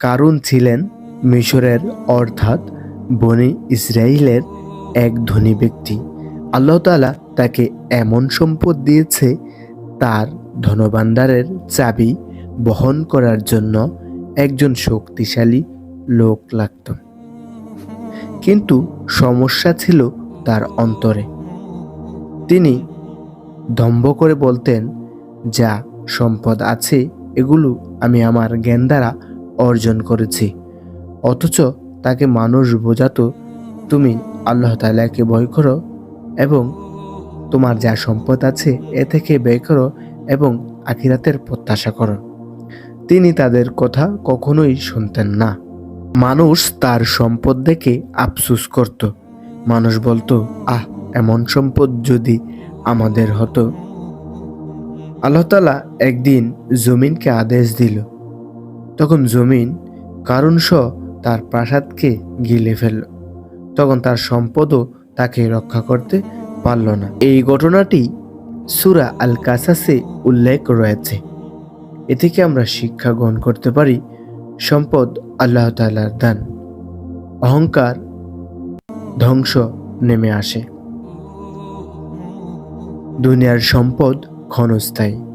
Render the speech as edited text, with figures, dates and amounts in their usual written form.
কারুন ছিলেন মিশরের অর্থাৎ বনি ইসরায়েলের এক ধনী ব্যক্তি। আল্লাহ তাআলা তাকে এমন সম্পদ দিয়েছে, তার ধনভাণ্ডারের চাবি বহন করার জন্য একজন শক্তিশালী লোক লাগত। কিন্তু সমস্যা ছিল তার অন্তরে। তিনি দম্ভ করে বলতেন, যা সম্পদ আছে এগুলো আমি আমার জ্ঞান দ্বারা অর্জন করেছি। অথচ তাকে মানুষ বোঝাতো, তুমি আল্লাহ তাআলাকে ভয় করো এবং তোমার যা সম্পদ আছে এ থেকে ব্যয় করো এবং আখিরাতের প্রত্যাশা করো। তিনি তাদের কথা কখনোই শুনতেন না। মানুষ তার সম্পদ দেখে আফসোস করত। মানুষ বলতো, আহ, এমন সম্পদ যদি আমাদের হতো। আল্লাহ তাআলা একদিন জমিনকে আদেশ দিল। তখন জমিন কারুন সহ তার প্রাসাদকে গিলে ফেলল। তখন তার সম্পদও তাকে রক্ষা করতে পারল না। এই ঘটনাটি সূরা আল কাসাসে উল্লেখ রয়েছে। এ থেকে আমরা শিক্ষা গ্রহণ করতে পারি, সম্পদ আল্লাহ তাআলার দান। অহংকার ধ্বংস নেমে আসে। দুনিয়ার সম্পদ ক্ষণস্থায়ী।